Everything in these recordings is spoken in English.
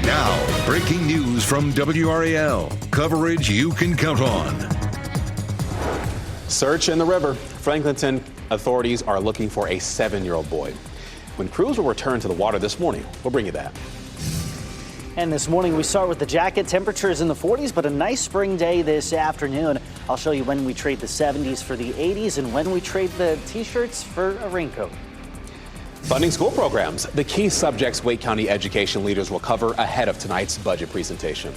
Now, breaking news from WRAL. Coverage you can count on. Search in the river. Franklinton authorities are looking for a 7-year-old boy. When crews will return to the water this morning, we'll bring you that. And this morning we start with the jacket. Temperatures in the 40s, but a nice spring day this afternoon. I'll show you when we trade the 70s for the 80s and when we trade the t-shirts for a raincoat. Funding school programs. The key subjects Wake County education leaders will cover ahead of tonight's budget presentation.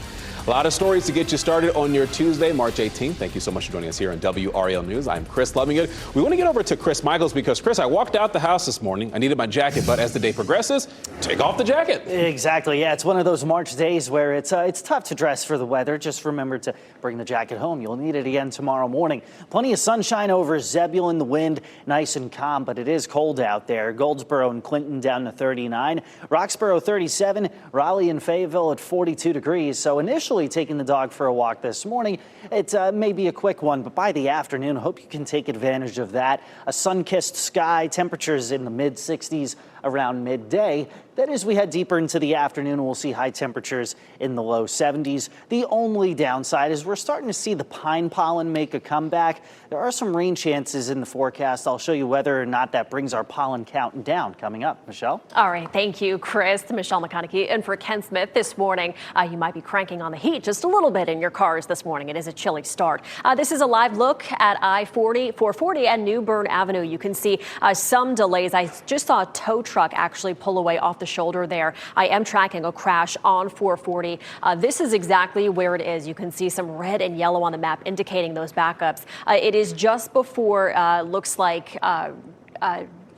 A lot of stories to get you started on your Tuesday, March 18th. Thank you so much for joining us here on WRAL News. I'm Chris Loving It. We want to get over to Chris Michaels because, Chris, I walked out the house this morning. I needed my jacket, but as the day progresses, take off the jacket. Exactly. Yeah, it's one of those March days where it's tough to dress for the weather. Just remember to bring the jacket home. You'll need it again tomorrow morning. Plenty of sunshine over Zebulon, the wind nice and calm, but it is cold out there. Goldsboro and Clinton down to 39, Roxborough 37, Raleigh and Fayetteville at 42 degrees. So initially taking the dog for a walk this morning, it may be a quick one, but by the afternoon, I hope you can take advantage of that. A sun-kissed sky, temperatures in the mid-60s around midday. Then as we head deeper into the afternoon, we'll see high temperatures in the low 70s. The only downside is we're starting to see the pine pollen make a comeback. There are some rain chances in the forecast. I'll show you whether or not that brings our pollen count down coming up. Michelle? All right. Thank you, Chris. Michelle McConaughey and for Ken Smith this morning. You might be cranking on the heat just a little bit in your cars this morning. It is a chilly start. This is a live look at I-40, 440 and New Bern Avenue. You can see some delays. I just saw a tow truck actually pull away off the shoulder there. I am tracking a crash on 440. This is exactly where it is. You can see some red and yellow on the map indicating those backups. It is just before, looks like,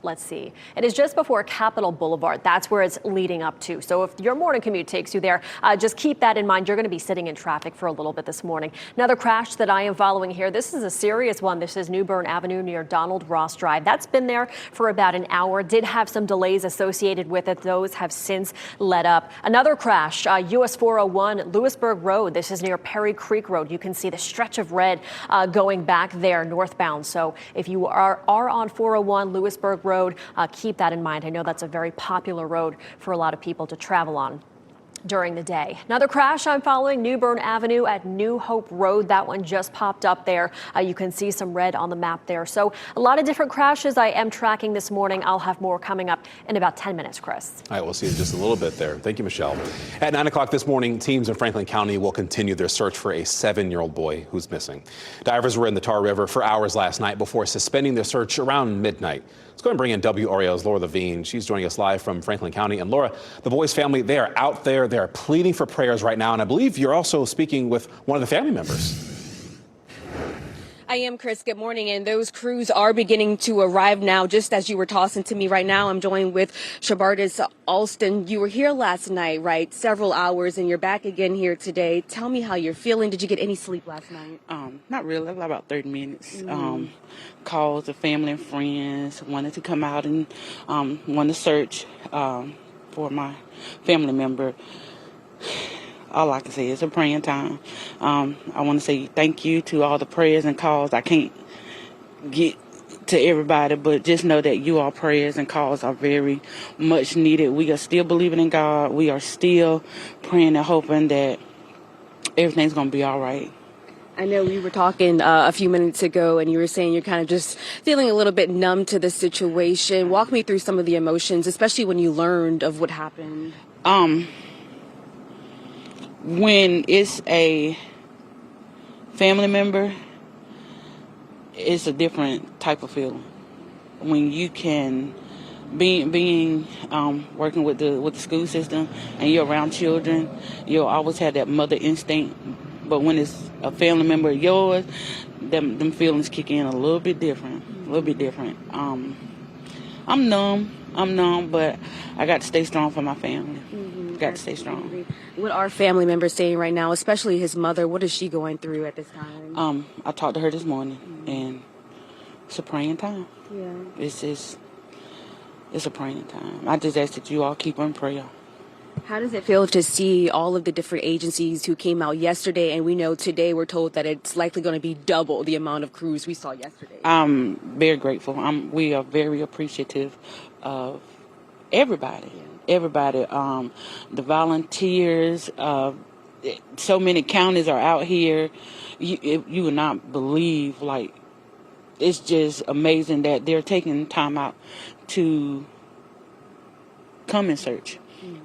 let's see. It is just before Capitol Boulevard. That's where it's leading up to. So if your morning commute takes you there, just keep that in mind. You're going to be sitting in traffic for a little bit this morning. Another crash that I am following here. This is a serious one. This is New Bern Avenue near Donald Ross Drive. That's been there for about an hour. Did have some delays associated with it. Those have since let up. Another crash, US 401 Lewisburg Road. This is near Perry Creek Road. You can see the stretch of red going back there northbound. So if you are on 401 Lewisburg Road, keep that in mind. I know that's a very popular road for a lot of people to travel on during the day. Another crash I'm following, New Bern Avenue at New Hope Road. That one just popped up there. You can see some red on the map there. So a lot of different crashes I am tracking this morning. I'll have more coming up in about 10 minutes, Chris. All right, we'll see you in just a little bit there. Thank you, Michelle. At 9 o'clock this morning, teams in Franklin County will continue their search for a 7-year-old boy who's missing. Divers were in the Tar River for hours last night before suspending their search around midnight. Let's go and bring in WRAL's Laura Levine. She's joining us live from Franklin County. And Laura, the boy's family, they are out there. They are pleading for prayers right now. And I believe you're also speaking with one of the family members. I am, Chris. Good morning. And those crews are beginning to arrive now. Just as you were tossing to me right now, I'm joined with Shabardis Alston. You were here last night, right? Several hours, and you're back again here today. Tell me how you're feeling. Did you get any sleep last night? Not really. About 30 minutes. Calls of family and friends. Wanted to come out and wanted to search for my family member. All I can say is a praying time. I want to say thank you to all the prayers and calls. I can't get to everybody, but just know that you all prayers and calls are very much needed. We are still believing in God. We are still praying and hoping that everything's going to be all right. I know we were talking a few minutes ago, and you were saying you're kind of just feeling a little bit numb to the situation. Walk me through some of the emotions, especially when you learned of what happened. When it's a family member, it's a different type of feeling. When you can being working with the school system and you're around children, you'll always have that mother instinct. But when it's a family member of yours, them feelings kick in a little bit different. I'm numb, but I got to stay strong for my family. Got to stay strong. What are family members saying right now, especially his mother? What is she going through at this time? I talked to her this morning, and it's a praying time. Yeah. It's a praying time. I just ask that you all keep her in prayer. How does it feel to see all of the different agencies who came out yesterday, and we know today we're told that it's likely going to be double the amount of crews we saw yesterday? I'm very grateful. We are very appreciative of everybody. everybody, the volunteers, so many counties are out here. You would not believe, like, it's just amazing that they're taking time out to come and search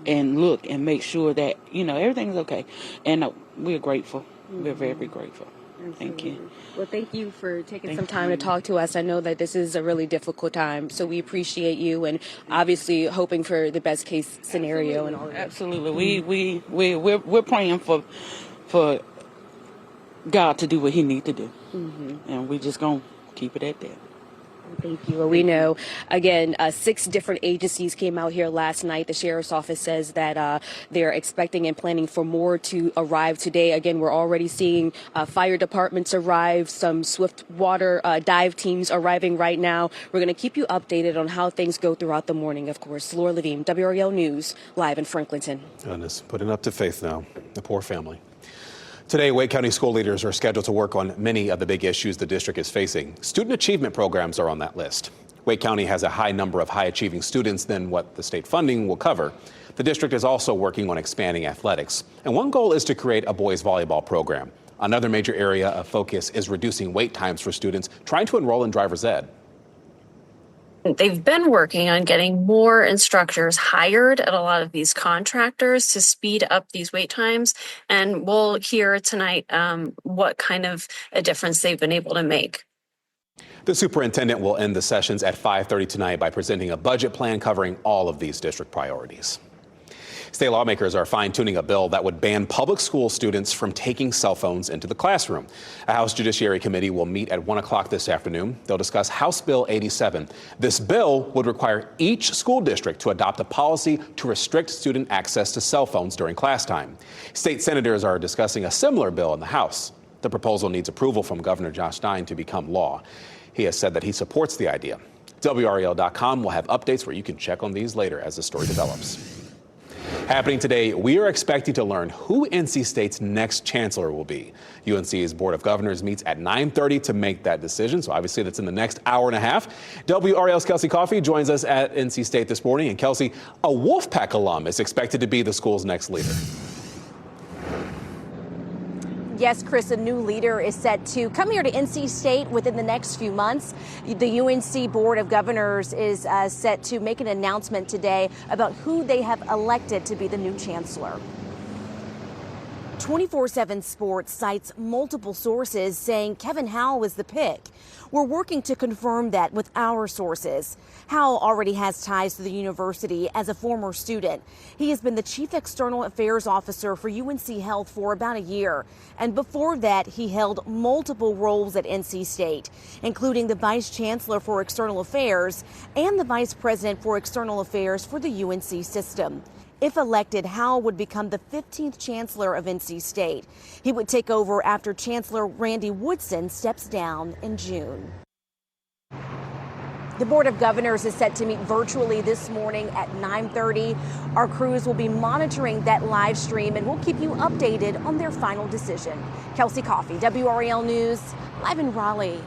and look and make sure that, everything's okay. And we're grateful. We're very, very grateful. Thank you. Well, thank you for taking some time to talk to us. I know that this is a really difficult time, so we appreciate you and obviously hoping for the best case scenario and all of that. Absolutely. We're praying for God to do what he needs to do. And we just going to keep it at that. Thank you. Well, we know, again, 6 different agencies came out here last night. The sheriff's office says that they're expecting and planning for more to arrive today. Again, we're already seeing fire departments arrive, some swift water dive teams arriving right now. We're going to keep you updated on how things go throughout the morning, of course. Laura Levine, WRAL News, live in Franklinton. Goodness, putting up to faith now. The poor family. Today, Wake County school leaders are scheduled to work on many of the big issues the district is facing. Student achievement programs are on that list. Wake County has a high number of high-achieving students than what the state funding will cover. The district is also working on expanding athletics. And one goal is to create a boys volleyball program. Another major area of focus is reducing wait times for students trying to enroll in driver's ed. They've been working on getting more instructors hired at a lot of these contractors to speed up these wait times. And we'll hear tonight what kind of a difference they've been able to make. The superintendent will end the sessions at 5:30 tonight by presenting a budget plan covering all of these district priorities. State lawmakers are fine-tuning a bill that would ban public school students from taking cell phones into the classroom. A House Judiciary Committee will meet at 1 o'clock this afternoon. They'll discuss House Bill 87. This bill would require each school district to adopt a policy to restrict student access to cell phones during class time. State senators are discussing a similar bill in the House. The proposal needs approval from Governor Josh Stein to become law. He has said that he supports the idea. WRAL.com will have updates where you can check on these later as the story develops. Happening today, we are expecting to learn who NC State's next chancellor will be. UNC's Board of Governors meets at 9:30 to make that decision, so obviously that's in the next hour and a half. WRAL's Kelsey Coffey joins us at NC State this morning. And Kelsey, a Wolfpack alum is expected to be the school's next leader. Yes, Chris, a new leader is set to come here to NC State within the next few months. The UNC Board of Governors is set to make an announcement today about who they have elected to be the new chancellor. 24/7 Sports cites multiple sources saying Kevin Howell is the pick. We're working to confirm that with our sources. Howell already has ties to the university as a former student. He has been the Chief External Affairs Officer for UNC Health for about a year. And before that, he held multiple roles at NC State, including the Vice Chancellor for External Affairs and the Vice President for External Affairs for the UNC system. If elected, Howell would become the 15th chancellor of NC State. He would take over after Chancellor Randy Woodson steps down in June. The Board of Governors is set to meet virtually this morning at 9:30. Our crews will be monitoring that live stream and we'll keep you updated on their final decision. Kelsey Coffey, WRAL News, live in Raleigh.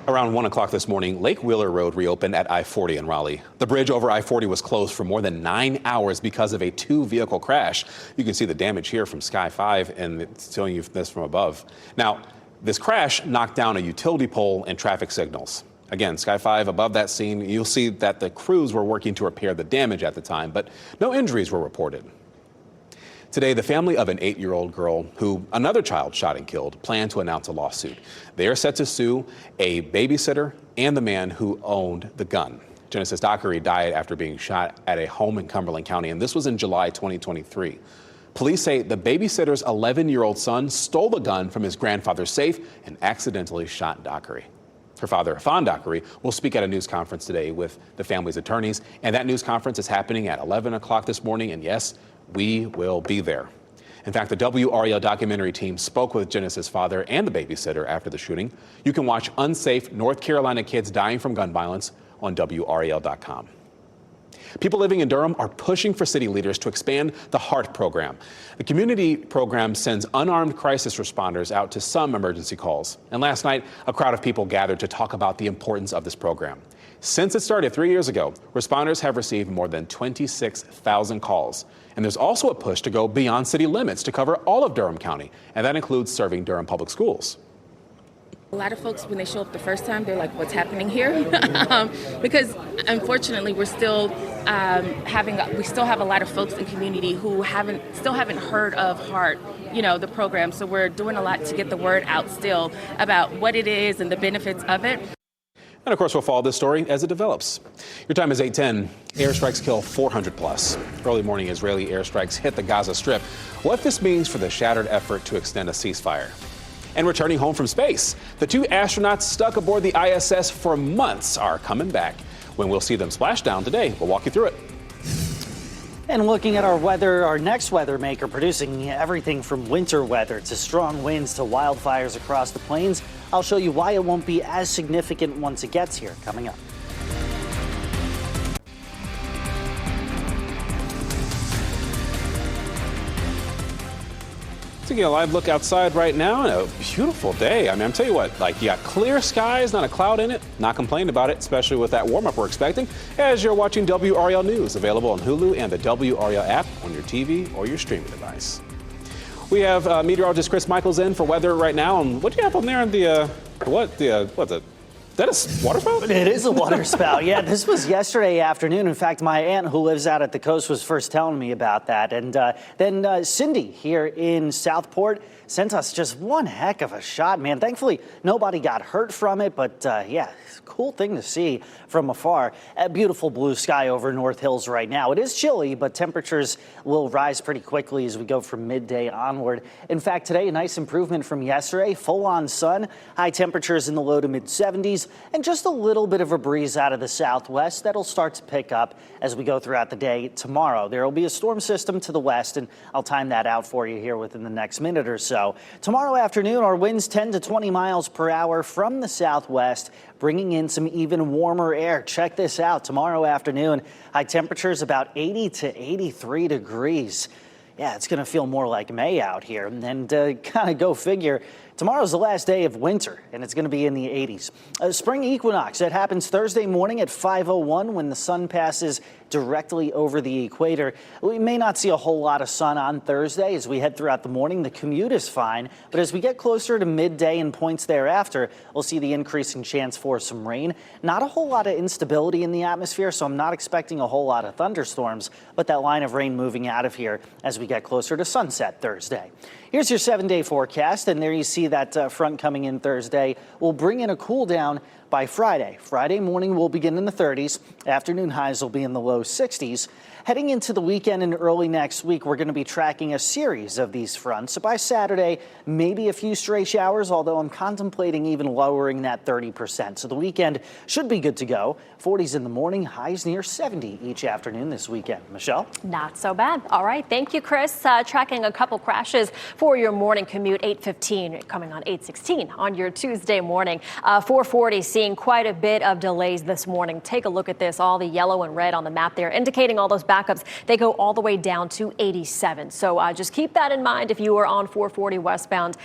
Around 1 o'clock this morning, Lake Wheeler Road reopened at I-40 in Raleigh. The bridge over I-40 was closed for more than 9 hours because of a 2-vehicle crash. You can see the damage here from Sky 5, and it's showing you this from above. Now, this crash knocked down a utility pole and traffic signals. Again, Sky 5 above that scene, you'll see that the crews were working to repair the damage at the time, but no injuries were reported. Today, the family of an 8-year-old girl who another child shot and killed plan to announce a lawsuit. They are set to sue a babysitter and the man who owned the gun. Genesis Dockery died after being shot at a home in Cumberland County, and this was in July 2023. Police say the babysitter's 11-year-old son stole the gun from his grandfather's safe and accidentally shot Dockery. Her father, Fawn Dockery, will speak at a news conference today with the family's attorneys, and that news conference is happening at 11 o'clock this morning, and yes, we will be there. In fact, the WRAL documentary team spoke with Genesis' father and the babysitter after the shooting. You can watch Unsafe North Carolina Kids Dying from Gun Violence on WRAL.com. People living in Durham are pushing for city leaders to expand the HEART program. The community program sends unarmed crisis responders out to some emergency calls. And last night, a crowd of people gathered to talk about the importance of this program. Since it started 3 years ago, responders have received more than 26,000 calls. And there's also a push to go beyond city limits to cover all of Durham County, and that includes serving Durham Public Schools. A lot of folks, when they show up the first time, they're like, what's happening here? Because unfortunately, we still have a lot of folks in the community who still haven't heard of HEART, the program. So we're doing a lot to get the word out still about what it is and the benefits of it. And of course, we'll follow this story as it develops. Your time is 8:10. Airstrikes kill 400 plus. Early morning Israeli airstrikes hit the Gaza Strip. What this means for the shattered effort to extend a ceasefire. And returning home from space, the 2 astronauts stuck aboard the ISS for months are coming back. When we'll see them splash down today, we'll walk you through it. And looking at our weather, our next weather maker producing everything from winter weather to strong winds to wildfires across the plains. I'll show you why it won't be as significant once it gets here, coming up. Taking a live look outside right now, and a beautiful day. I mean, I'm telling you what, you got clear skies, not a cloud in it. Not complaining about it, especially with that warm-up we're expecting, as you're watching WRAL News, available on Hulu and the WRAL app on your TV or your streaming device. We have meteorologist Chris Michaels in for weather right now. And what do you have on there in that is water spout? It is a water spout. Yeah, this was yesterday afternoon. In fact, my aunt who lives out at the coast was first telling me about that. And then Cindy here in Southport sent us just one heck of a shot, man. Thankfully, nobody got hurt from it. But yeah, it's a cool thing to see from afar. A beautiful blue sky over North Hills right now. It is chilly, but temperatures will rise pretty quickly as we go from midday onward. In fact, today, a nice improvement from yesterday. Full on sun, high temperatures in the low to mid 70s. And just a little bit of a breeze out of the southwest that'll start to pick up as we go throughout the day tomorrow. There will be a storm system to the west, and I'll time that out for you here within the next minute or so. Tomorrow afternoon, our winds 10 to 20 miles per hour from the southwest, bringing in some even warmer air. Check this out. Tomorrow afternoon, high temperatures about 80 to 83 degrees. Yeah, it's going to feel more like May out here. And kind of go figure, tomorrow's the last day of winter, and it's going to be in the 80s. Spring equinox, that happens Thursday morning at 5:01 when the sun passes directly over the equator. We may not see a whole lot of sun on Thursday as we head throughout the morning. The commute is fine, but as we get closer to midday and points thereafter, we'll see the increasing chance for some rain. Not a whole lot of instability in the atmosphere, so I'm not expecting a whole lot of thunderstorms, but that line of rain moving out of here as we get closer to sunset Thursday. Here's your 7-day forecast, and there you see that front coming in Thursday. We'll bring in a cool down by Friday. Friday morning will begin in the 30s. Afternoon highs will be in the low 60s. Heading into the weekend and early next week, we're going to be tracking a series of these fronts. So by Saturday, maybe a few stray showers, although I'm contemplating even lowering that 30%. So the weekend should be good to go. 40s in the morning, highs near 70 each afternoon this weekend. Michelle? Not so bad. All right. Thank you, Chris. Tracking a couple crashes for your morning commute, 8:15 coming on 8:16 on your Tuesday morning. 440 seeing quite a bit of delays this morning. Take a look at this. All the yellow and red on the map there indicating all those backups. They go all the way down to 87. So just keep that in mind if you are on 440 westbound.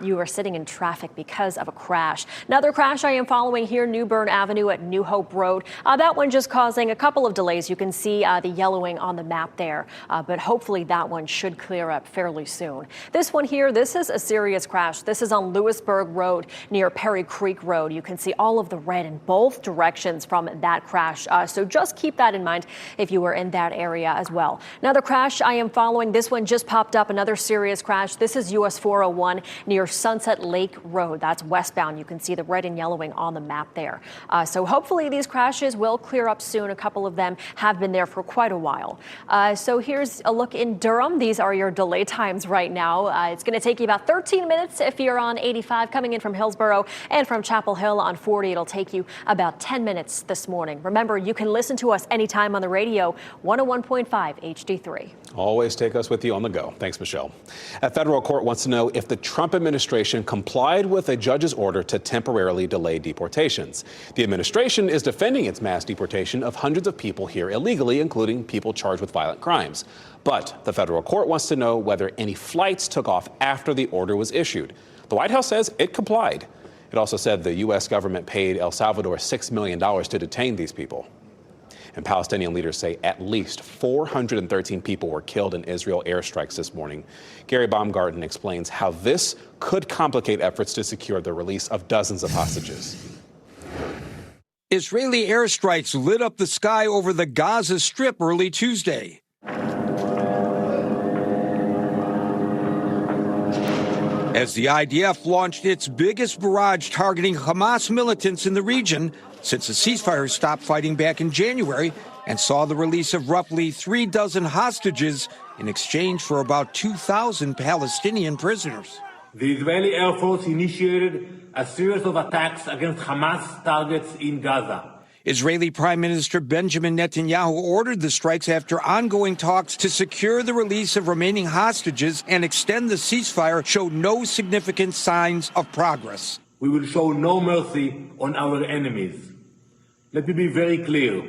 You are sitting in traffic because of a crash. Another crash I am following here, New Bern Avenue at New Hope Road. That one just causing a couple of delays. You can see the yellowing on the map there, but hopefully that one should clear up fairly soon. This one here, this is a serious crash. This is on Lewisburg Road near Perry Creek Road. You can see all of the red in both directions from that crash. So just keep that in mind if you were in that area as well. Another crash I am following. This one just popped up. Another serious crash. This is US 401 near Sunset Lake Road. That's westbound. You can see the red and yellowing on the map there. So hopefully these crashes will clear up soon. A couple of them have been there for quite a while. So here's a look in Durham. These are your delay times right now. It's going to take you about 13 minutes if you're on 85 coming in from Hillsborough, and from Chapel Hill on 40. It'll take you about 10 minutes this morning. Remember, you can listen to us anytime on the radio, 101.5 HD3. Always take us with you on the go. Thanks, Michelle. A federal court wants to know if the Trump administration complied with a judge's order to temporarily delay deportations. The administration is defending its mass deportation of hundreds of people here illegally, including people charged with violent crimes. But the federal court wants to know whether any flights took off after the order was issued. The White House says it complied. It also said the U.S. government paid El Salvador $6 million to detain these people. And Palestinian leaders say at least 413 people were killed in Israel airstrikes this morning. Gary Baumgarten explains how this could complicate efforts to secure the release of dozens of hostages. Israeli airstrikes lit up the sky over the Gaza Strip early Tuesday. As the IDF launched its biggest barrage targeting Hamas militants in the region since the ceasefire stopped fighting back in January and saw the release of roughly 36 hostages in exchange for about 2,000 Palestinian prisoners. The Israeli Air Force initiated a series of attacks against Hamas targets in Gaza. Israeli Prime Minister Benjamin Netanyahu ordered the strikes after ongoing talks to secure the release of remaining hostages and extend the ceasefire showed no significant signs of progress. We will show no mercy on our enemies. Let me be very clear.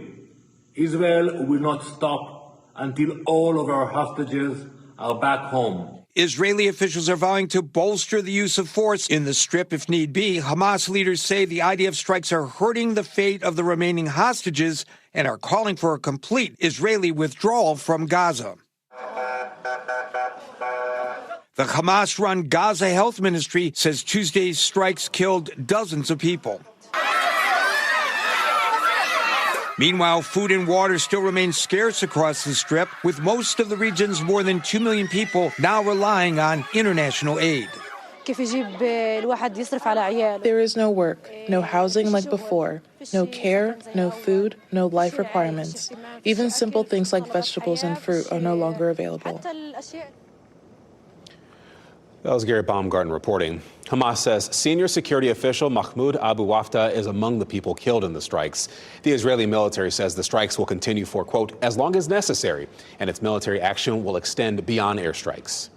Israel will not stop until all of our hostages are back home. Israeli officials are vowing to bolster the use of force in the Strip if need be. Hamas leaders say the IDF strikes are hurting the fate of the remaining hostages and are calling for a complete Israeli withdrawal from Gaza. The Hamas-run Gaza Health Ministry says Tuesday's strikes killed dozens of people. Meanwhile, food and water still remain scarce across the Strip, with most of the region's more than 2 million people now relying on international aid. There is no work, no housing like before, no care, no food, no life requirements. Even simple things like vegetables and fruit are no longer available. That was Gary Baumgarten reporting. Hamas says senior security official Mahmoud Abu Wafda is among the people killed in the strikes. The Israeli military says the strikes will continue for, quote, as long as necessary, and its military action will extend beyond airstrikes.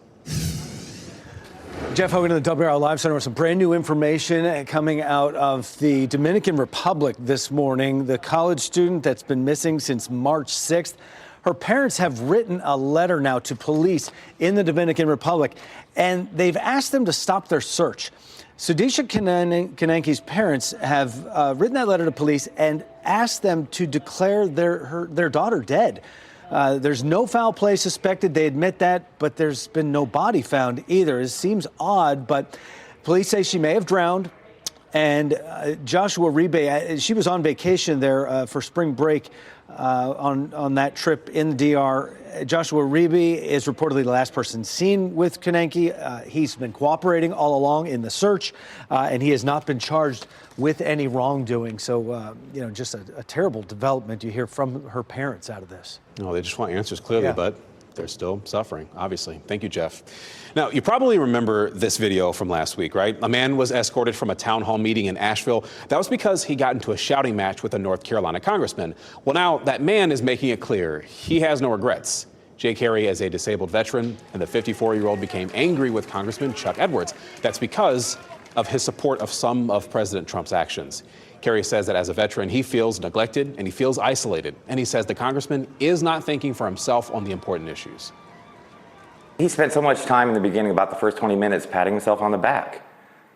Jeff Hogan in the WRAL Live Center with some brand new information coming out of the Dominican Republic this morning. The college student that's been missing since March 6th. Her parents have written a letter now to police in the Dominican Republic, and they've asked them to stop their search. Sudisha Kananke's parents have written that letter to police and asked them to declare their daughter dead. There's no foul play suspected. They admit that, but there's been no body found either. It seems odd, but police say she may have drowned. And Joshua Ribe, she was on vacation there for spring break on that trip in the DR. Joshua Ribe is reportedly the last person seen with Kananke. He's been cooperating all along in the search, and he has not been charged with any wrongdoing. So, just a terrible development you hear from her parents out of this. No, they just want answers clearly, but they're still suffering, obviously. Thank you, Jeff. Now, you probably remember this video from last week, right? A man was escorted from a town hall meeting in Asheville. That was because he got into a shouting match with a North Carolina congressman. Well, now that man is making it clear he has no regrets. Jay Carey is a disabled veteran, and the 54-year-old became angry with Congressman Chuck Edwards. That's because of his support of some of President Trump's actions. Kerry says that as a veteran, he feels neglected and he feels isolated. And he says the congressman is not thinking for himself on the important issues. He spent so much time in the beginning, about the first 20 minutes, patting himself on the back,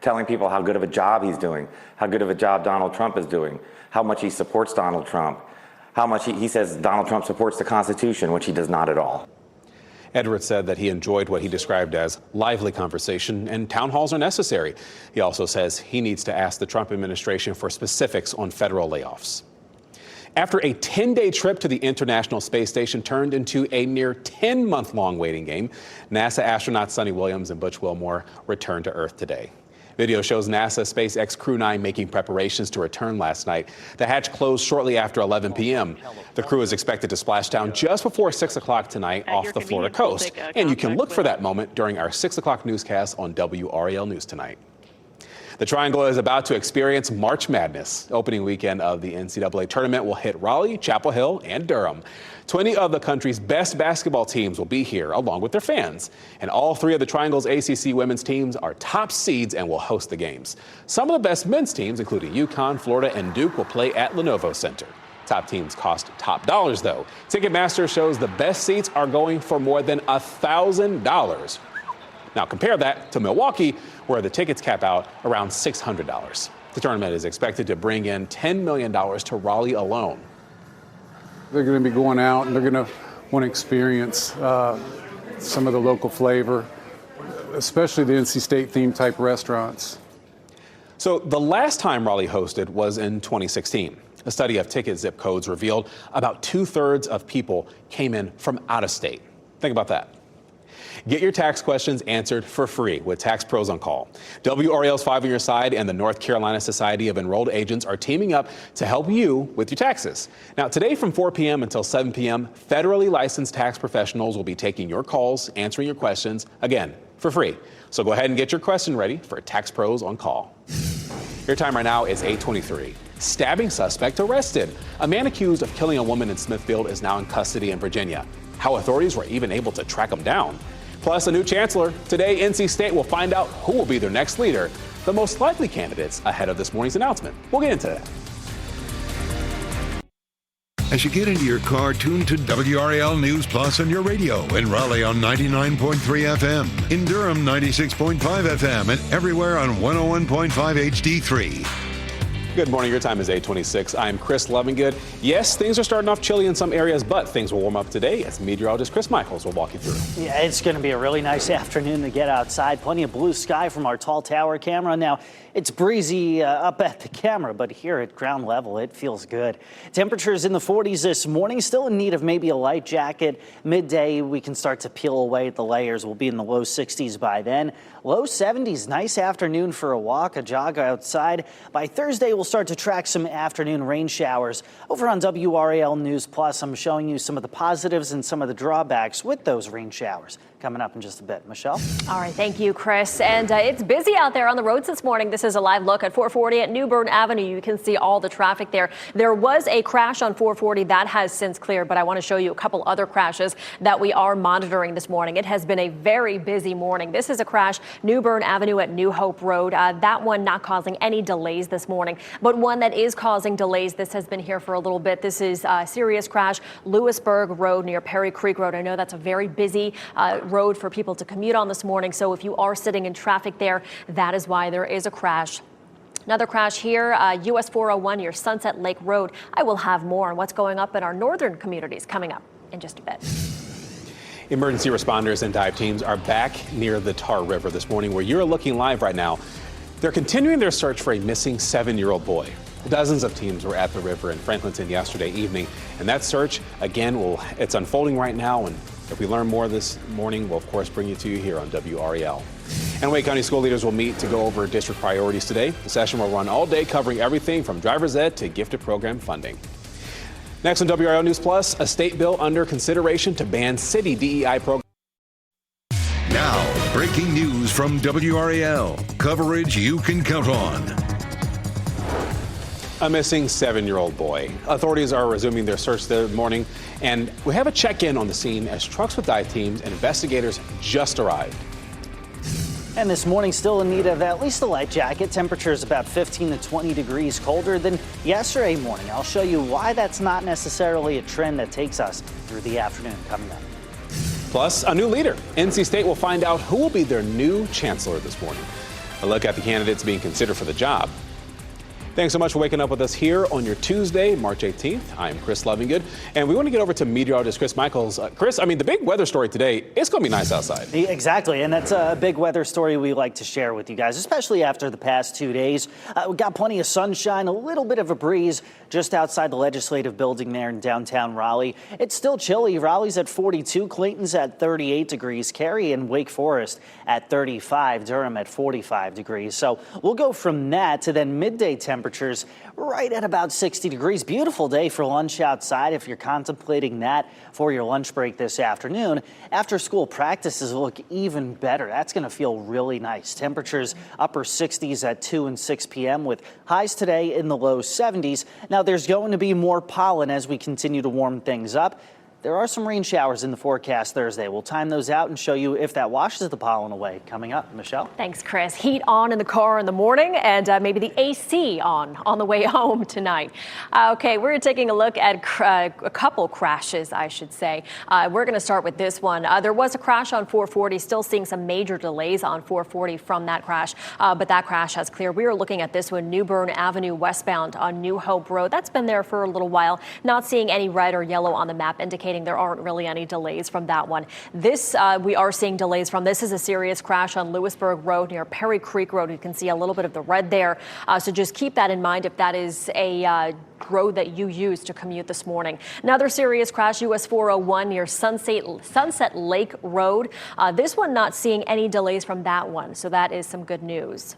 telling people how good of a job he's doing, how good of a job Donald Trump is doing, how much he supports Donald Trump, how much he says Donald Trump supports the Constitution, which he does not at all. Edwards said that he enjoyed what he described as lively conversation, and town halls are necessary. He also says he needs to ask the Trump administration for specifics on federal layoffs. After a 10-day trip to the International Space Station turned into a near 10-month-long waiting game, NASA astronauts Sunny Williams and Butch Wilmore returned to Earth today. Video shows NASA SpaceX Crew 9 making preparations to return last night. The hatch closed shortly after 11 p.m. The crew is expected to splash down just before 6 o'clock tonight off the Florida coast. And you can look for that moment during our 6 o'clock newscast on WRAL News tonight. The Triangle is about to experience March Madness. Opening weekend of the NCAA tournament will hit Raleigh, Chapel Hill, and Durham. 20 of the country's best basketball teams will be here, along with their fans. And all three of the Triangle's ACC women's teams are top seeds and will host the games. Some of the best men's teams, including UConn, Florida, and Duke, will play at Lenovo Center. Top teams cost top dollars, though. Ticketmaster shows the best seats are going for more than $1,000. Now compare that to Milwaukee, where the tickets cap out around $600. The tournament is expected to bring in $10 million to Raleigh alone. They're going to be going out and they're going to want to experience some of the local flavor, especially the NC State themed type restaurants. So the last time Raleigh hosted was in 2016. A study of ticket zip codes revealed about 2/3 of people came in from out of state. Think about that. Get your tax questions answered for free with Tax Pros on Call. WRAL's 5 on Your Side and the North Carolina Society of Enrolled Agents are teaming up to help you with your taxes. Now, today from 4 p.m. until 7 p.m., federally licensed tax professionals will be taking your calls, answering your questions, again, for free. So go ahead and get your question ready for Tax Pros on Call. Your time right now is 8:23. Stabbing suspect arrested. A man accused of killing a woman in Smithfield is now in custody in Virginia. How authorities were even able to track him down. Plus, a new chancellor. Today, NC State will find out who will be their next leader, the most likely candidates ahead of this morning's announcement. We'll get into that. As you get into your car, tune to WRAL News Plus on your radio. In Raleigh on 99.3 FM. In Durham, 96.5 FM. And everywhere on 101.5 HD3. Good morning. Your time is 8:26. I'm Chris Lovingood. Yes, things are starting off chilly in some areas, but things will warm up today as meteorologist Chris Michaels will walk you through. Yeah, it's going to be a really nice afternoon to get outside. Plenty of blue sky from our tall tower camera. Now, it's breezy up at the camera, but here at ground level, it feels good. Temperatures in the 40s this morning, still in need of maybe a light jacket. Midday, we can start to peel away at the layers. We'll be in the low 60s by then. Low 70s, nice afternoon for a walk, a jog outside. By Thursday, we'll start to track some afternoon rain showers. Over on WRAL News Plus, I'm showing you some of the positives and some of the drawbacks with those rain showers. Coming up in just a bit. Michelle? All right, thank you, Chris. And it's busy out there on the roads this morning. This is a live look at 440 at New Bern Avenue. You can see all the traffic there. There was a crash on 440 that has since cleared, but I want to show you a couple other crashes that we are monitoring this morning. It has been a very busy morning. This is a crash, New Bern Avenue at New Hope Road. That one not causing any delays this morning, but one that is causing delays. This has been here for a little bit. This is a serious crash, Lewisburg Road near Perry Creek Road. I know that's a very busy road for people to commute on this morning. So if you are sitting in traffic there, that is why there is a crash. Another crash here, US 401 near Sunset Lake Road. I will have more on what's going up in our northern communities coming up in just a bit. Emergency responders and dive teams are back near the Tar River this morning where you're looking live right now. They're continuing their search for a missing 7-year-old boy. Dozens of teams were at the river in Franklinton yesterday evening, and that search, again, it's unfolding right now, and if we learn more this morning, we'll of course bring it to you here on WRAL. And Wake County school leaders will meet to go over district priorities today. The session will run all day, covering everything from driver's ed to gifted program funding. Next on WRAL News Plus, a state bill under consideration to ban city DEI programs. Now, breaking news from WRAL. Coverage you can count on. A missing 7-year-old boy. Authorities are resuming their search this morning, and we have a check-in on the scene as trucks with dive teams and investigators just arrived. And this morning, still in need of at least a light jacket. Temperatures about 15 to 20 degrees colder than yesterday morning. I'll show you why that's not necessarily a trend that takes us through the afternoon coming up. Plus, a new leader. NC State will find out who will be their new chancellor this morning. A look at the candidates being considered for the job. Thanks so much for waking up with us here on your Tuesday, March 18th. I'm Chris Lovingood, and we want to get over to meteorologist Chris Michaels. Chris, I mean, the big weather story today, it's going to be nice outside. Exactly, and that's a big weather story we like to share with you guys, especially after the past 2 days. We got plenty of sunshine, a little bit of a breeze just outside the legislative building there in downtown Raleigh. It's still chilly. Raleigh's at 42, Clayton's at 38 degrees, Cary and Wake Forest at 35, Durham at 45 degrees. So we'll go from that to then midday temperatures right at about 60 degrees. Beautiful day for lunch outside if you're contemplating that for your lunch break this afternoon. After school practices look even better. That's going to feel really nice. Temperatures upper 60s at 2 and 6 p.m. with highs today in the low 70s. Now there's going to be more pollen as we continue to warm things up. There are some rain showers in the forecast Thursday. We'll time those out and show you if that washes the pollen away. Coming up, Michelle. Thanks, Chris. Heat on in the car in the morning and maybe the AC on the way home tonight. Okay, we're taking a look at a couple crashes, I should say. We're going to start with this one. There was a crash on 440, still seeing some major delays on 440 from that crash, but that crash has cleared. We are looking at this one, New Bern Avenue westbound on New Hope Road. That's been there for a little while. Not seeing any red or yellow on the map, indicating there aren't really any delays from that one. This we are seeing delays from. This is a serious crash on Lewisburg Road near Perry Creek Road. You can see a little bit of the red there. So just keep that in mind if that is a road that you use to commute this morning. Another serious crash, US 401 near Sunset Lake Road. This one not seeing any delays from that one. So that is some good news.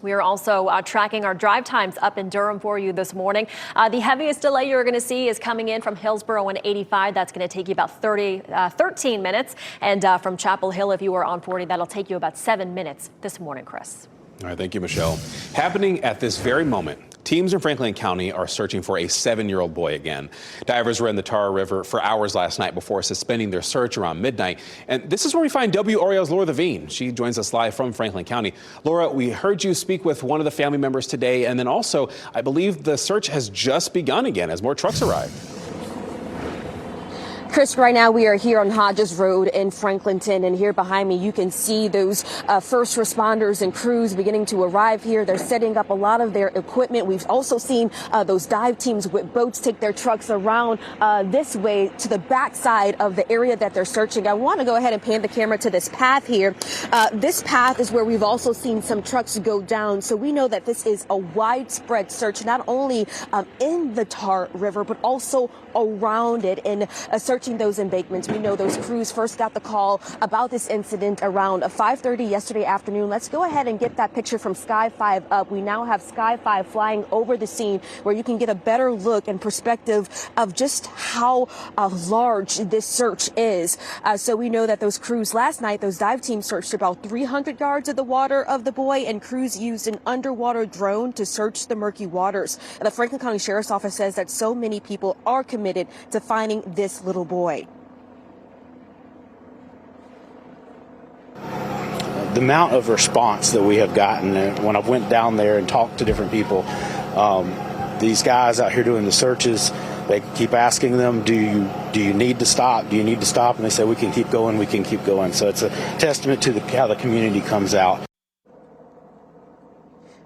We are also tracking our drive times up in Durham for you this morning. The heaviest delay you're going to see is coming in from Hillsborough and 85. That's going to take you about 13 minutes. And from Chapel Hill, if you are on 40, that'll take you about 7 minutes this morning, Chris. All right, thank you, Michelle. Happening at this very moment, teams in Franklin County are searching for a 7-year-old boy again. Divers were in the Tar River for hours last night before suspending their search around midnight. And this is where we find WRAL's Laura Levine. She joins us live from Franklin County. Laura, we heard you speak with one of the family members today. And then also, I believe the search has just begun again as more trucks arrive. Chris, right now we are here on Hodges Road in Franklinton, and here behind me you can see those first responders and crews beginning to arrive here. They're setting up a lot of their equipment. We've also seen those dive teams with boats take their trucks around this way to the backside of the area that they're searching. I want to go ahead and pan the camera to this path here. This path is where we've also seen some trucks go down. So we know that this is a widespread search, not only in the Tar River, but also around it and searching those embankments. We know those crews first got the call about this incident around 5:30 yesterday afternoon. Let's go ahead and get that picture from Sky 5 up. We now have Sky 5 flying over the scene where you can get a better look and perspective of just how large this search is. So we know that those crews last night, those dive teams searched about 300 yards of the water of the boy, and crews used an underwater drone to search the murky waters. And the Franklin County Sheriff's Office says that so many people are committed to finding this little boy. The amount of response that we have gotten when I went down there and talked to different people, these guys out here doing the searches, they keep asking them, do you need to stop? Do you need to stop? And they say, we can keep going, we can keep going. So it's a testament to how the community comes out.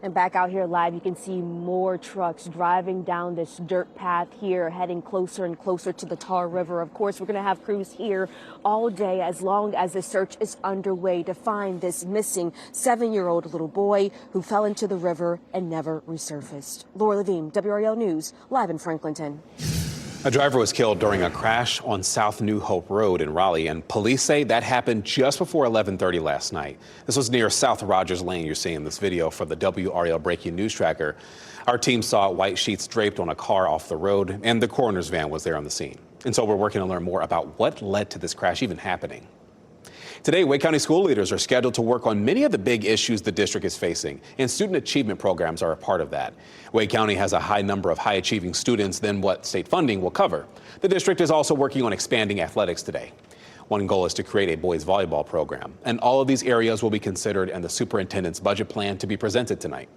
And back out here live, you can see more trucks driving down this dirt path here, heading closer and closer to the Tar River. Of course, we're going to have crews here all day as long as the search is underway to find this missing 7-year-old little boy who fell into the river and never resurfaced. Laura Levine, WRAL News, live in Franklinton. A driver was killed during a crash on South New Hope Road in Raleigh, and police say that happened just before 11:30 last night. This was near South Rogers Lane. You're seeing this video from the WRAL Breaking News Tracker. Our team saw white sheets draped on a car off the road, and the coroner's van was there on the scene. And so we're working to learn more about what led to this crash even happening. Today, Wake County school leaders are scheduled to work on many of the big issues the district is facing, and student achievement programs are a part of that. Wake County has a high number of high-achieving students than what state funding will cover. The district is also working on expanding athletics today. One goal is to create a boys volleyball program, and all of these areas will be considered in the superintendent's budget plan to be presented tonight.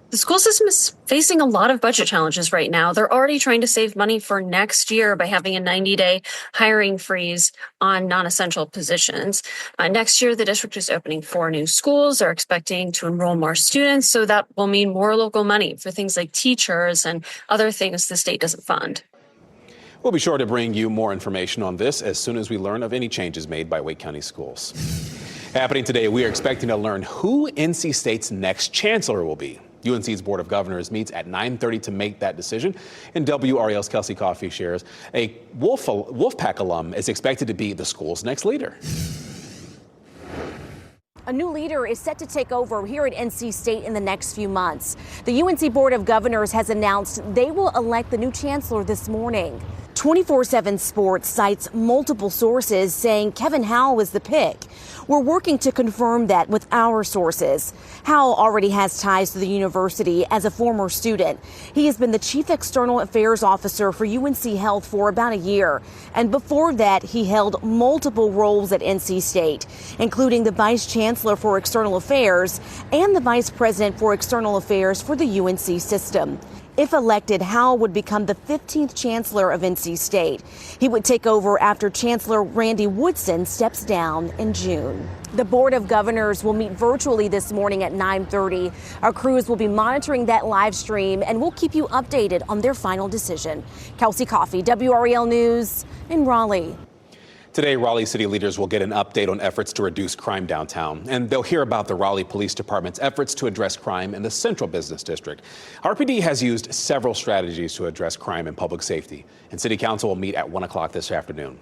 The school system is facing a lot of budget challenges right now. They're already trying to save money for next year by having a 90-day hiring freeze on non-essential positions. Next year, the district is opening 4 new schools. They're expecting to enroll more students, so that will mean more local money for things like teachers and other things the state doesn't fund. We'll be sure to bring you more information on this as soon as we learn of any changes made by Wake County schools. Happening today, we are expecting to learn who NC State's next chancellor will be. UNC's Board of Governors meets at 9:30 to make that decision. And WRAL's Kelsey Coffey shares a Wolfpack alum is expected to be the school's next leader. A new leader is set to take over here at NC State in the next few months. The UNC Board of Governors has announced they will elect the new chancellor this morning. 24/7 Sports cites multiple sources saying Kevin Howell was the pick. We're working to confirm that with our sources. Howell already has ties to the university as a former student. He has been the chief external affairs officer for UNC Health for about a year. And before that, he held multiple roles at NC State, including the vice chancellor for external affairs and the vice president for external affairs for the UNC system. If elected, Howell would become the 15th chancellor of NC State. He would take over after Chancellor Randy Woodson steps down in June. The Board of Governors will meet virtually this morning at 9:30. Our crews will be monitoring that live stream, and we'll keep you updated on their final decision. Kelsey Coffey, WRAL News in Raleigh. Today, Raleigh city leaders will get an update on efforts to reduce crime downtown, and they'll hear about the Raleigh Police Department's efforts to address crime in the Central Business District. RPD has used several strategies to address crime and public safety, and City Council will meet at 1 o'clock this afternoon.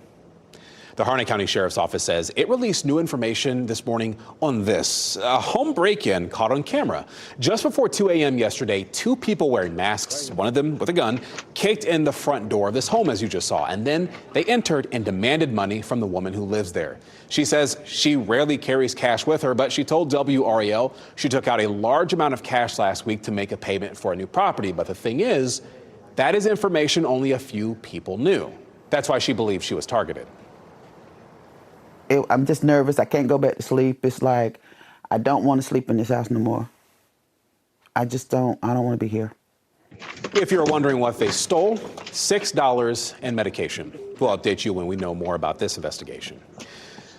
The Harnett County Sheriff's Office says it released new information this morning on this. A home break-in caught on camera. Just before 2 a.m. yesterday, two people wearing masks, one of them with a gun, kicked in the front door of this home, as you just saw, and then they entered and demanded money from the woman who lives there. She says she rarely carries cash with her, but she told WRAL she took out a large amount of cash last week to make a payment for a new property. But the thing is, that is information only a few people knew. That's why she believes she was targeted. I'm just nervous. I can't go back to sleep. It's like I don't want to sleep in this house no more. I don't want to be here. If you're wondering what they stole, $6 and medication. We'll update you when we know more about this investigation.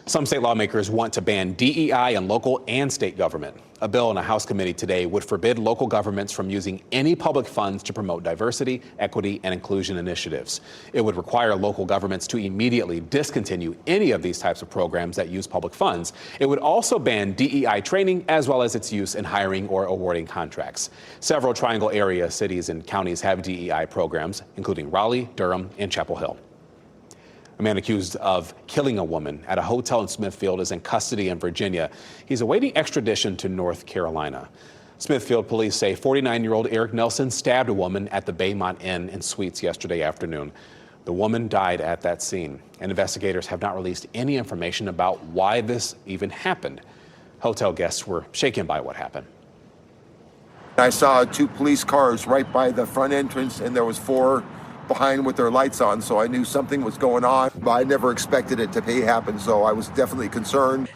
Some state lawmakers want to ban DEI in local and state government. A bill in a House committee today would forbid local governments from using any public funds to promote diversity, equity, and inclusion initiatives. It would require local governments to immediately discontinue any of these types of programs that use public funds. It would also ban DEI training as well as its use in hiring or awarding contracts. Several Triangle area cities and counties have DEI programs, including Raleigh, Durham, and Chapel Hill. A man accused of killing a woman at a hotel in Smithfield is in custody in Virginia. He's awaiting extradition to North Carolina. Smithfield police say 49-year-old Eric Nelson stabbed a woman at the Baymont Inn and Suites yesterday afternoon. The woman died at that scene, and investigators have not released any information about why this even happened. Hotel guests were shaken by what happened. I saw two police cars right by the front entrance, and there was four behind with their lights on, so I knew something was going on. But I never expected it to happen, so I was definitely concerned.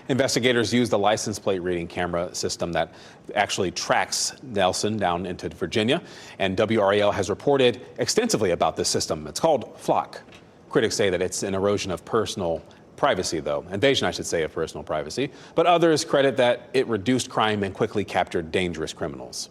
Investigators used the license plate reading camera system that actually tracks Nelson down into Virginia, and WRAL has reported extensively about this system. It's called Flock. Critics say that it's an erosion of personal privacy, though. Invasion, I should say, of personal privacy. But others credit that it reduced crime and quickly captured dangerous criminals.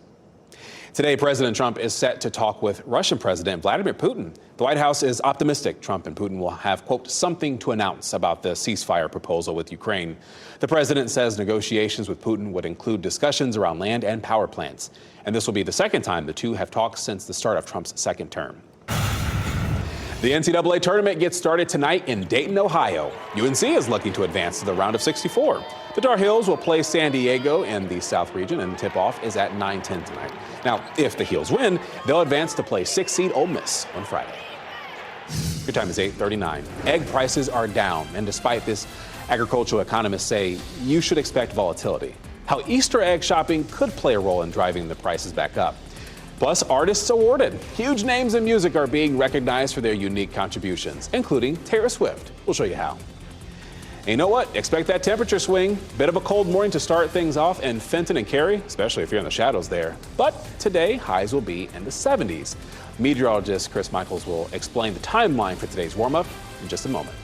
Today, President Trump is set to talk with Russian President Vladimir Putin. The White House is optimistic Trump and Putin will have, quote, something to announce about the ceasefire proposal with Ukraine. The president says negotiations with Putin would include discussions around land and power plants. And this will be the second time the two have talked since the start of Trump's second term. The NCAA tournament gets started tonight in Dayton, Ohio. UNC is looking to advance to the round of 64. The Tar Heels will play San Diego in the South region, and tip-off is at 9:10 tonight. Now, if the Heels win, they'll advance to play 6-seed Ole Miss on Friday. Your time is 8:39. Egg prices are down, and despite this, agricultural economists say you should expect volatility. How Easter egg shopping could play a role in driving the prices back up. Plus, artists awarded. Huge names in music are being recognized for their unique contributions, including Taylor Swift. We'll show you how. And you know what? Expect that temperature swing. Bit of a cold morning to start things off in Fenton and Cary, especially if you're in the shadows there. But today, highs will be in the 70s. Meteorologist Chris Michaels will explain the timeline for today's warm-up in just a moment.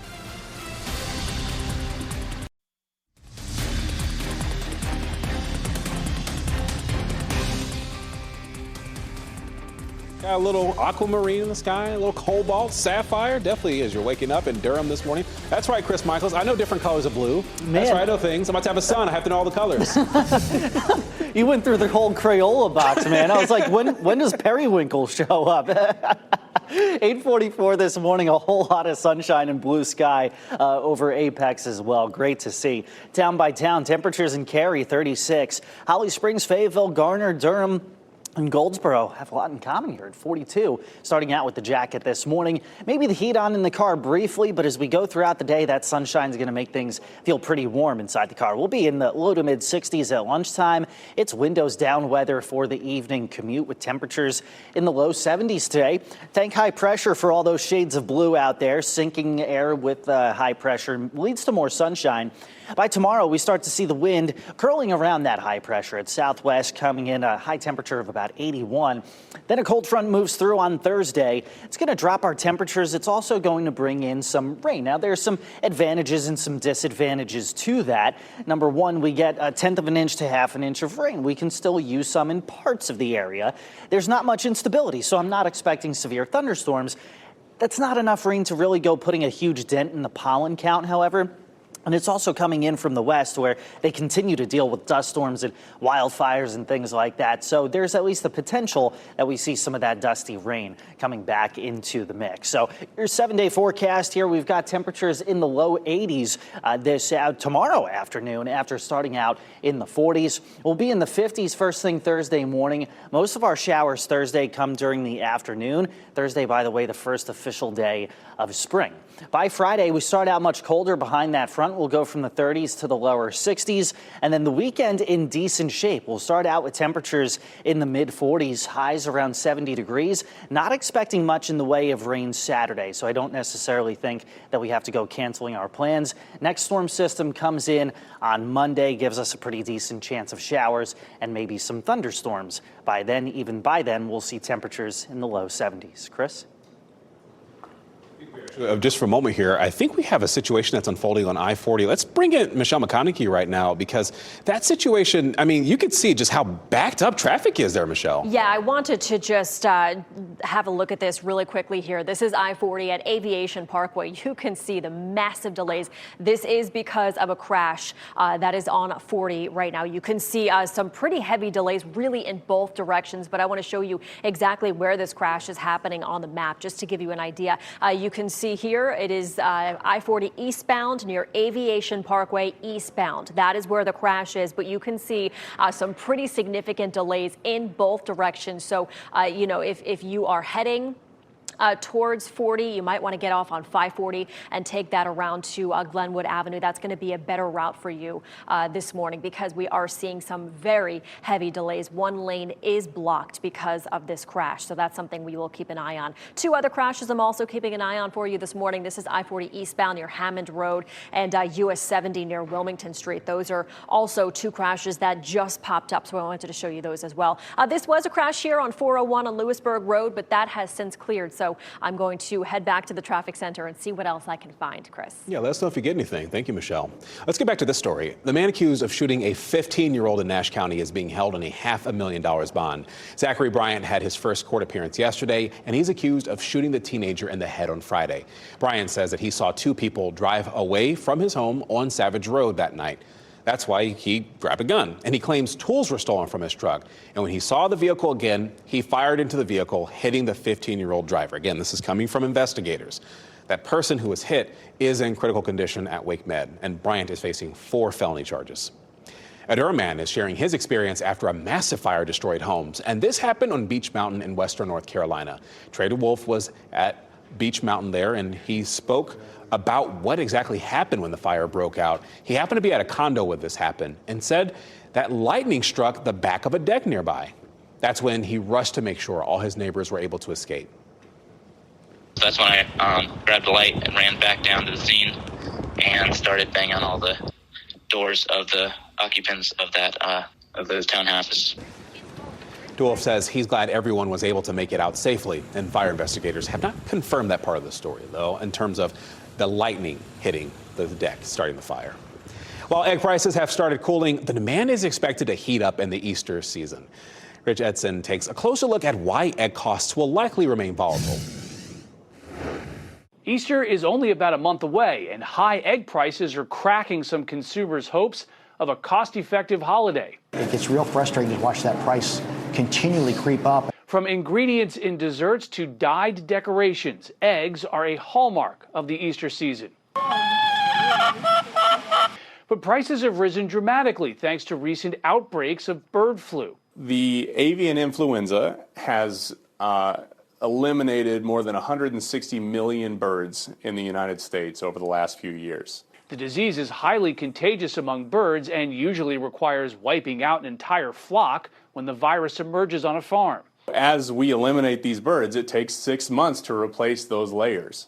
Got a little aquamarine in the sky, a little cobalt, sapphire. Definitely as you're waking up in Durham this morning. That's right, Chris Michaels. I know different colors of blue. Man. That's right, I know things. I'm about to have a son. I have to know all the colors. You went through the whole Crayola box, man. I was like, when does Periwinkle show up? 8:44 this morning, a whole lot of sunshine and blue sky over Apex as well. Great to see. Town by town, temperatures in Cary, 36. Holly Springs, Fayetteville, Garner, Durham, And Goldsboro have a lot in common here at 42, starting out with the jacket this morning. Maybe the heat on in the car briefly, but as we go throughout the day, that sunshine is going to make things feel pretty warm inside the car. We'll be in the low to mid 60s at lunchtime. It's windows down weather for the evening commute with temperatures in the low 70s today. Thank high pressure for all those shades of blue out there. Sinking air with high pressure leads to more sunshine. By tomorrow, we start to see the wind curling around that high pressure at southwest, coming in a high temperature of about 81. Then a cold front moves through on Thursday. It's going to drop our temperatures. It's also going to bring in some rain. Now, there's some advantages and some disadvantages to that. Number one, we get a 1/10 of an inch to 1/2 an inch of rain. We can still use some in parts of the area. There's not much instability, so I'm not expecting severe thunderstorms. That's not enough rain to really go putting a huge dent in the pollen count, however. And it's also coming in from the west, where they continue to deal with dust storms and wildfires and things like that. So there's at least the potential that we see some of that dusty rain coming back into the mix. So your 7-day forecast here, we've got temperatures in the low 80s tomorrow afternoon, after starting out in the 40s. We'll be in the 50s first thing Thursday morning. Most of our showers Thursday come during the afternoon. Thursday, by the way, the first official day of spring. By Friday, we start out much colder behind that front. We'll go from the 30s to the lower 60s. And then the weekend in decent shape. We'll start out with temperatures in the mid 40s, highs around 70 degrees. Not expecting much in the way of rain Saturday, so I don't necessarily think that we have to go canceling our plans. Next storm system comes in on Monday, gives us a pretty decent chance of showers and maybe some thunderstorms. By then, even by then, we'll see temperatures in the low 70s. Chris? Just for a moment here, I think we have a situation that's unfolding on I-40. Let's bring in Michelle McConaughey right now, because that situation, I mean, you could see just how backed up traffic is there, Michelle. Yeah, I wanted to just have a look at this really quickly here. This is I-40 at Aviation Parkway. You can see the massive delays. This is because of a crash that is on 40 right now. You can see some pretty heavy delays really in both directions, but I want to show you exactly where this crash is happening on the map, just to give you an idea. You can see here it is I-40 eastbound near Aviation Parkway eastbound. That is where the crash is, but you can see some pretty significant delays in both directions. So, you know, if you are heading towards 40, you might want to get off on 540 and take that around to Glenwood Avenue. That's going to be a better route for you this morning, because we are seeing some very heavy delays. One lane is blocked because of this crash, so that's something we will keep an eye on. Two other crashes I'm also keeping an eye on for you this morning. This is I-40 eastbound near Hammond Road and US 70 near Wilmington Street. Those are also two crashes that just popped up, so I wanted to show you those as well. This was a crash here on 401 on Lewisburg Road, but that has since cleared. So I'm going to head back to the traffic center and see what else I can find, Chris. Yeah, let us know if you get anything. Thank you, Michelle. Let's get back to this story. The man accused of shooting a 15-year-old in Nash County is being held on a $500,000 bond. Zachary Bryant had his first court appearance yesterday, and he's accused of shooting the teenager in the head on Friday. Bryant says that he saw two people drive away from his home on Savage Road that night. That's why he grabbed a gun, and he claims tools were stolen from his truck. And when he saw the vehicle again, he fired into the vehicle, hitting the 15-year-old driver. Again, this is coming from investigators. That person who was hit is in critical condition at Wake Med, and Bryant is facing 4 felony charges. A Durham man is sharing his experience after a massive fire destroyed homes, and this happened on Beach Mountain in western North Carolina. Trader Wolf was at Beach Mountain there, and he spoke about what exactly happened when the fire broke out. He happened to be at a condo when this happened and said that lightning struck the back of a deck nearby. That's when he rushed to make sure all his neighbors were able to escape. That's when I grabbed the light and ran back down to the scene and started banging on all the doors of the occupants of those townhouses. DeWolf says he's glad everyone was able to make it out safely, and fire investigators have not confirmed that part of the story, though, in terms of the lightning hitting the deck, starting the fire. While egg prices have started cooling, the demand is expected to heat up in the Easter season. Rich Edson takes a closer look at why egg costs will likely remain volatile. Easter is only about a month away, and high egg prices are cracking some consumers' hopes of a cost-effective holiday. It gets real frustrating to watch that price continually creep up. From ingredients in desserts to dyed decorations, eggs are a hallmark of the Easter season. But prices have risen dramatically thanks to recent outbreaks of bird flu. The avian influenza has eliminated more than 160 million birds in the United States over the last few years. The disease is highly contagious among birds and usually requires wiping out an entire flock when the virus emerges on a farm. As we eliminate these birds, it takes 6 months to replace those layers,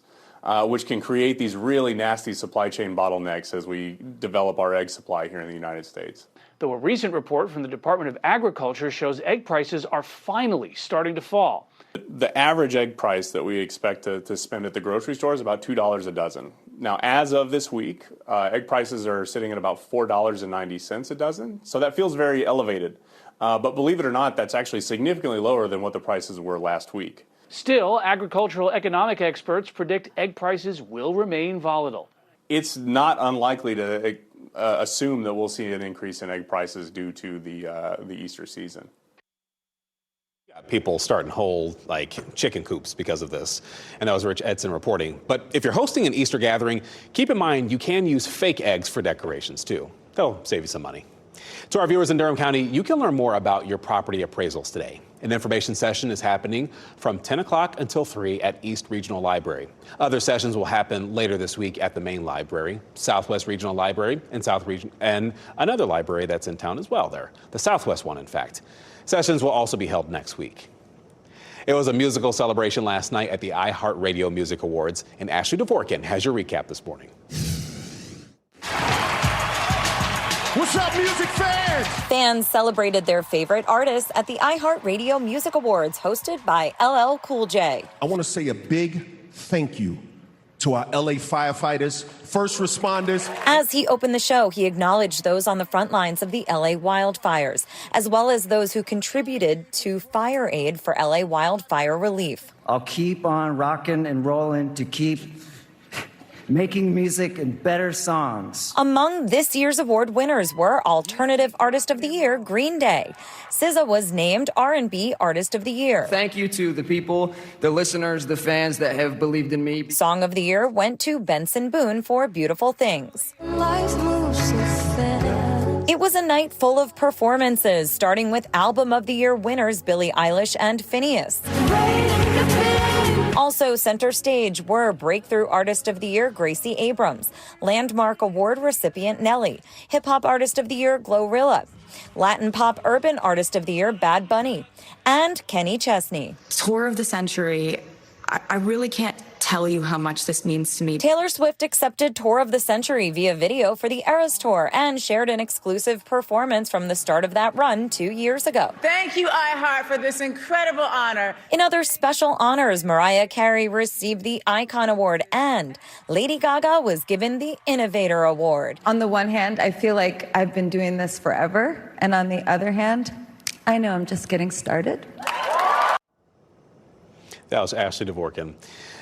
which can create these really nasty supply chain bottlenecks as we develop our egg supply here in the United States. Though a recent report from the Department of Agriculture shows egg prices are finally starting to fall. The average egg price that we expect to spend at the grocery store is about $2 a dozen. Now, as of this week, egg prices are sitting at about $4.90 a dozen, so that feels very elevated. But believe it or not, that's actually significantly lower than what the prices were last week. Still, agricultural economic experts predict egg prices will remain volatile. It's not unlikely to assume that we'll see an increase in egg prices due to the Easter season. People starting whole chicken coops because of this. And that was Rich Edson reporting. But if you're hosting an Easter gathering, keep in mind you can use fake eggs for decorations too. They'll save you some money. To our viewers in Durham County, you can learn more about your property appraisals today. An information session is happening from 10 o'clock until 3 at East Regional Library. Other sessions will happen later this week at the main library, Southwest Regional Library, and another library that's in town as well there, the Southwest one, in fact. Sessions will also be held next week. It was a musical celebration last night at the iHeartRadio Music Awards, and Ashley Dvorkin has your recap this morning. What's up, music fans? Fans celebrated their favorite artists at the iHeartRadio Music Awards hosted by LL Cool J. I want to say a big thank you to our LA firefighters, first responders. As he opened the show, he acknowledged those on the front lines of the LA wildfires, as well as those who contributed to fire aid for LA wildfire relief. I'll keep on rocking and rolling to keep making music and better songs. Among this year's award winners were Alternative Artist of the Year, Green Day. SZA was named R&B Artist of the Year. Thank you to the people, the listeners, the fans that have believed in me. Song of the Year went to Benson Boone for Beautiful Things. Life moves so fast. It was a night full of performances, starting with Album of the Year winners Billie Eilish and Phineas. Also center stage were Breakthrough Artist of the Year Gracie Abrams, Landmark Award recipient Nelly, Hip Hop Artist of the Year Glorilla, Latin Pop Urban Artist of the Year Bad Bunny, and Kenny Chesney. Tour of the Century, I really can't tell you how much this means to me. Taylor Swift accepted Tour of the Century via video for the Eras Tour and shared an exclusive performance from the start of that run 2 years ago. Thank you, iHeart, for this incredible honor. In other special honors, Mariah Carey received the Icon Award and Lady Gaga was given the Innovator Award. On the one hand, I feel like I've been doing this forever. And on the other hand, I know I'm just getting started. That was Ashley Dvorkin.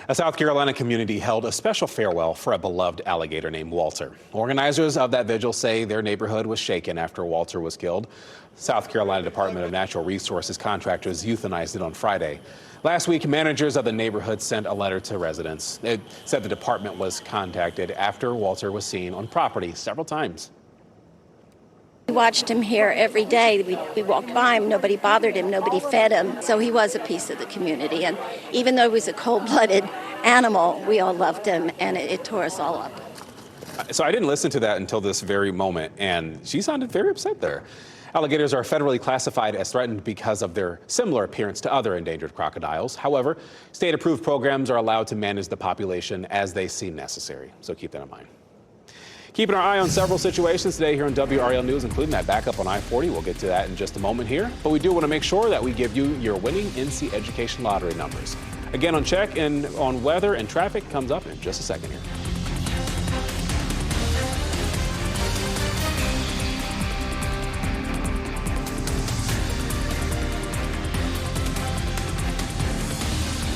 A South Carolina community held a special farewell for a beloved alligator named Walter. Organizers of that vigil say their neighborhood was shaken after Walter was killed. South Carolina Department of Natural Resources contractors euthanized it on Friday. Last week, managers of the neighborhood sent a letter to residents. It said the department was contacted after Walter was seen on property several times. We watched him here every day. We walked by him. Nobody bothered him. Nobody fed him. So he was a piece of the community. And even though he was a cold-blooded animal, we all loved him, and it tore us all up. So I didn't listen to that until this very moment, and she sounded very upset there. Alligators are federally classified as threatened because of their similar appearance to other endangered crocodiles. However, state-approved programs are allowed to manage the population as they see necessary. So keep that in mind. Keeping our eye on several situations today here on WRAL News, including that backup on I-40. We'll get to that in just a moment here. But we do want to make sure that we give you your winning NC Education Lottery numbers. Again, on check and on weather and traffic comes up in just a second here.